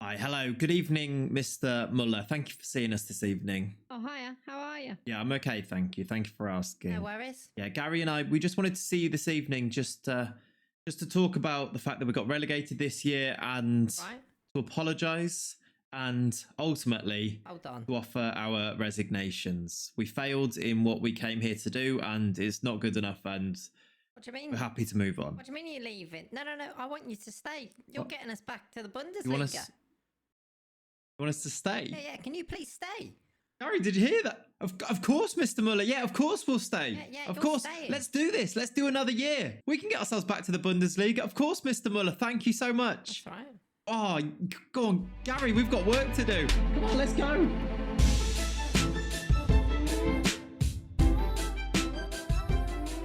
Hi, hello. Good evening, Mr. Muller. Thank you for seeing us this evening. Oh, hiya. How are you? Yeah, I'm okay, thank you. Thank you for asking. No worries. Yeah, Gary and I, we just wanted to see you this evening just to talk about the fact that we got relegated this year and to apologise and ultimately to offer our resignations. We failed in what we came here to do and it's not good enough and what do you mean? We're happy to move on. What do you mean you're leaving? No. I want you to stay. You're getting us back to the Bundesliga. You want us to stay? Yeah. Can you please stay? Gary, did you hear that? Of course, Mr. Muller. Yeah, of course we'll stay. Yeah, of course. Staying. Let's do this. Let's do another year. We can get ourselves back to the Bundesliga. Of course, Mr. Muller. Thank you so much. That's right. Oh, go on, Gary. We've got work to do. Come on, let's go.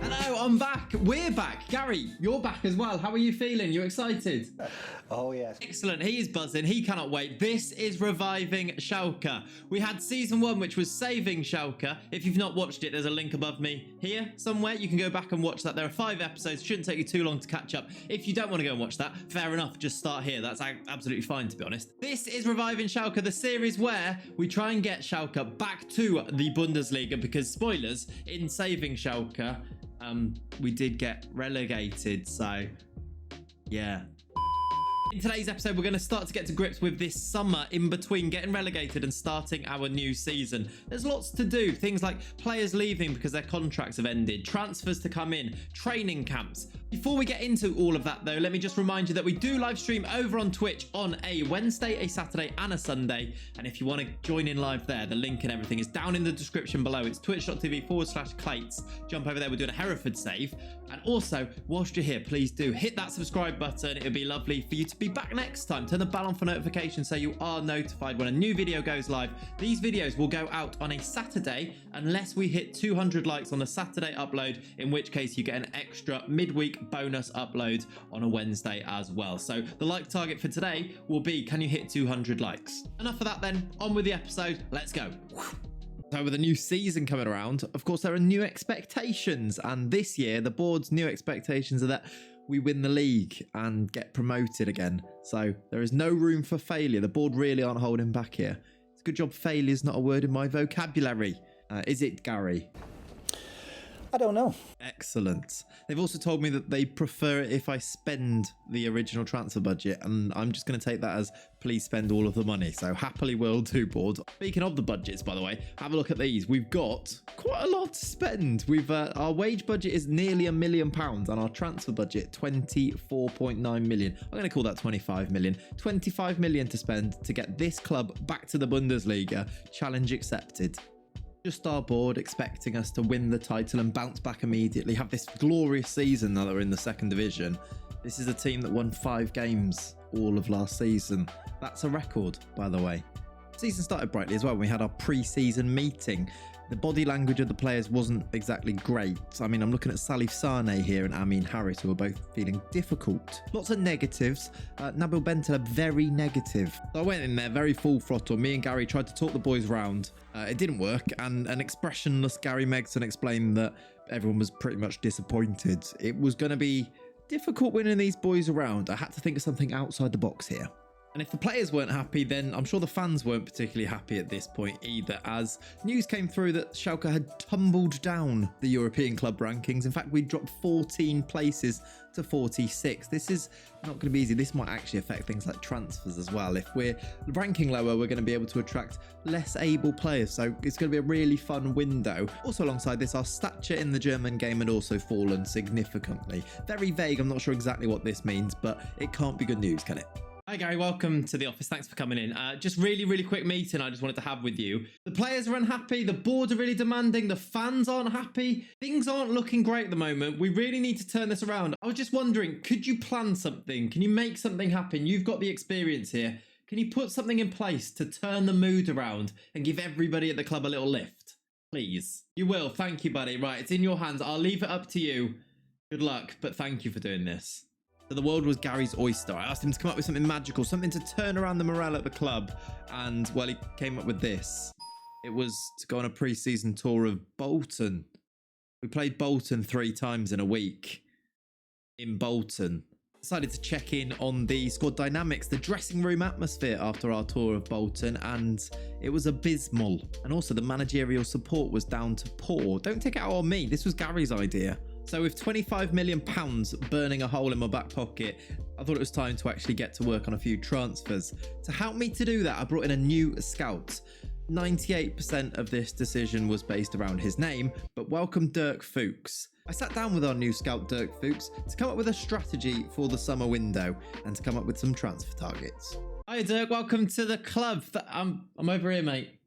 Hello, I'm back. We're back. Gary, you're back as well. How are you feeling? You excited? Oh, yes. Excellent. He is buzzing. He cannot wait. This is Reviving Schalke. We had season 1, which was Saving Schalke. If you've not watched it, there's a link above me here somewhere. You can go back and watch that. There are 5 episodes. Shouldn't take you too long to catch up. If you don't want to go and watch that, fair enough. Just start here. That's absolutely fine, to be honest. This is Reviving Schalke, the series where we try and get Schalke back to the Bundesliga because, spoilers, in Saving Schalke, we did get relegated. So, yeah. In today's episode, we're going to start to get to grips with this summer in between getting relegated and starting our new season. There's lots to do. Things like players leaving because their contracts have ended, transfers to come in, training camps. Before we get into all of that, though, let me just remind you that we do live stream over on Twitch on a Wednesday, a Saturday, and a Sunday. And if you want to join in live there, the link and everything is down in the description below. It's twitch.tv/Clayts. Jump over there. We're doing a Hereford save. And also, whilst you're here, please do hit that subscribe button. It would be lovely for you to be back next time. Turn the bell on for notifications so you are notified when a new video goes live. These videos will go out on a Saturday unless we hit 200 likes on the Saturday upload, in which case you get an extra midweek bonus upload on a Wednesday as well. So the like target for today will be, can you hit 200 likes? Enough of that then, on with the episode. Let's go. So with a new season coming around, of course, there are new expectations. And this year, the board's new expectations are that we win the league and get promoted again. So there is no room for failure. The board really aren't holding back here. It's a good job failure is not a word in my vocabulary. Is it, Gary? I don't know. Excellent. They've also told me that they prefer it if I spend the original transfer budget, and I'm just going to take that as please spend all of the money. So happily will do, board. Speaking of the budgets, by the way, have a look at these. We've got quite a lot to spend. Our wage budget is nearly £1 million and our transfer budget 24.9 million. I'm going to call that 25 million. 25 million to spend to get this club back to the Bundesliga. Challenge accepted. Just our board expecting us to win the title and bounce back immediately, have this glorious season now that we're in the 2nd division. This is a team that won 5 games all of last season. That's a record, by the way. Season started brightly as well when we had our pre-season meeting. The body language of the players wasn't exactly great. I mean, I'm looking at Salif Sane here and Amin Harris, who are both feeling difficult. Lots of negatives. Nabil Bentaleb, very negative. So I went in there very full throttle. Me and Gary tried to talk the boys round. It didn't work, and an expressionless Gary Megson explained that everyone was pretty much disappointed. It was going to be difficult winning these boys around. I had to think of something outside the box here. And if the players weren't happy, then I'm sure the fans weren't particularly happy at this point either, as news came through that Schalke had tumbled down the European club rankings. In fact, we dropped 14 places to 46. This is not going to be easy. This might actually affect things like transfers as well. If we're ranking lower, we're going to be able to attract less able players. So it's going to be a really fun window. Also alongside this, our stature in the German game had also fallen significantly. Very vague. I'm not sure exactly what this means, but it can't be good news, can it? Hi Gary, welcome to the office. Thanks for coming in. Just really quick meeting I just wanted to have with you. The players are unhappy, the board are really demanding, the fans aren't happy. Things aren't looking great at the moment. We really need to turn this around. I was just wondering, could you plan something? Can you make something happen? You've got the experience here. Can you put something in place to turn the mood around and give everybody at the club a little lift? Please. You will. Thank you, buddy. Right, it's in your hands. I'll leave it up to you. Good luck, but thank you for doing this. So the world was Gary's oyster. I asked him to come up with something magical, something to turn around the morale at the club. And, well, he came up with this. It was to go on a pre-season tour of Bolton. We played Bolton 3 times in a week. In Bolton. Decided to check in on the squad dynamics, the dressing room atmosphere after our tour of Bolton, and it was abysmal. And also the managerial support was down to poor. Don't take it out on me, this was Gary's idea. So with £25 million burning a hole in my back pocket, I thought it was time to actually get to work on a few transfers. To help me to do that, I brought in a new scout. 98% of this decision was based around his name, but welcome Dirk Fuchs. I sat down with our new scout Dirk Fuchs to come up with a strategy for the summer window and to come up with some transfer targets. Hi Dirk, welcome to the club. I'm over here, mate.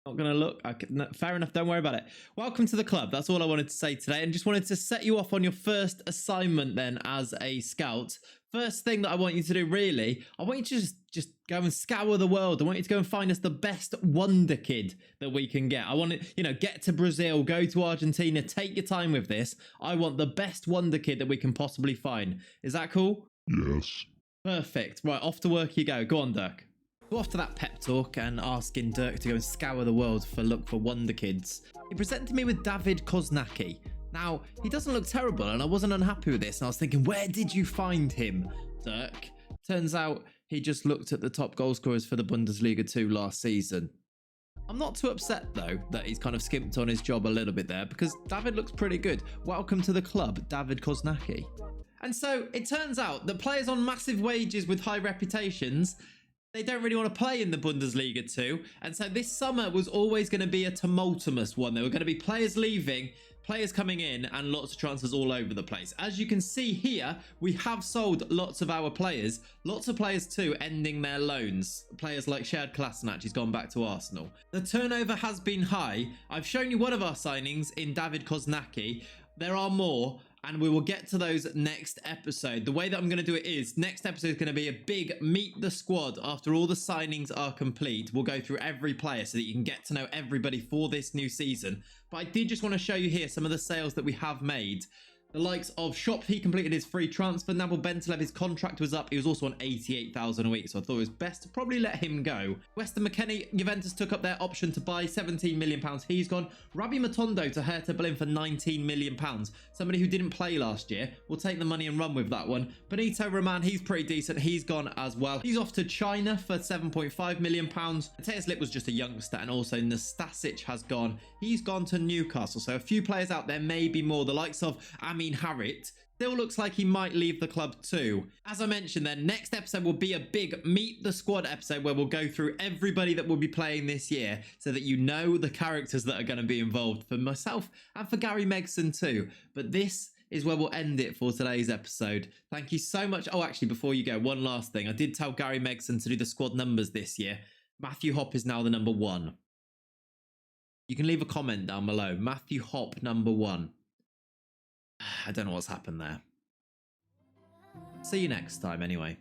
Not gonna look. No, fair enough, don't worry about it. Welcome to the club. That's all I wanted to say today, and just wanted to set you off on your first assignment then as a scout. First thing that I want you to do, really, I want you to just go and scour the world. I want you to go and find us the best wonder kid that we can get. I want to, get to Brazil, go to Argentina, take your time with this. I want the best wonder kid that we can possibly find. Is that cool? Yes. Perfect. Right, off to work you go. Go on, Dirk. Go off to that pep talk and asking Dirk to go and scour the world for wonder kids. He presented me with David Koznacki. Now, he doesn't look terrible, and I wasn't unhappy with this, and I was thinking, where did you find him, Dirk? Turns out he just looked at the top goal scorers for the Bundesliga 2 last season. I'm not too upset, though, that he's kind of skimped on his job a little bit there, because David looks pretty good. Welcome to the club, David Koznacki. And so, it turns out that players on massive wages with high reputations, they don't really want to play in the Bundesliga 2. And so this summer was always going to be a tumultuous one. There were going to be players leaving, players coming in, and lots of transfers all over the place. As you can see here, we have sold lots of our players. Lots of players too ending their loans. Players like Shared Kolasinac, he's gone back to Arsenal. The turnover has been high. I've shown you one of our signings in David Koznacki. There are more, and we will get to those next episode. The way that I'm going to do it is, next episode is going to be a big meet the squad after all the signings are complete. We'll go through every player so that you can get to know everybody for this new season. But I did just want to show you here some of the sales that we have made. The likes of Shop, he completed his free transfer. Nabil Bentaleb, his contract was up. He was also on 88,000 a week, so I thought it was best to probably let him go. Weston McKennie, Juventus took up their option to buy, £17 million. He's gone. Rabbi Matondo to Hertha Berlin for £19 million. Somebody who didn't play last year. We'll take the money and run with that one. Benito Roman, he's pretty decent. He's gone as well. He's off to China for £7.5 million. Mateus Lit was just a youngster, and also Nastasic has gone. He's gone to Newcastle. So a few players out there, maybe more. The likes of Amin Harit still looks like he might leave the club too. As I mentioned then, next episode will be a big meet the squad episode where we'll go through everybody that will be playing this year so that you know the characters that are going to be involved for myself and for Gary Megson too. But this is where we'll end it for today's episode. Thank you so much. Oh, actually, before you go, one last thing. I did tell Gary Megson to do the squad numbers this year. Matthew Hopp is now the number 1. You can leave a comment down below. Matthew Hopp, number 1. I don't know what's happened there. See you next time anyway.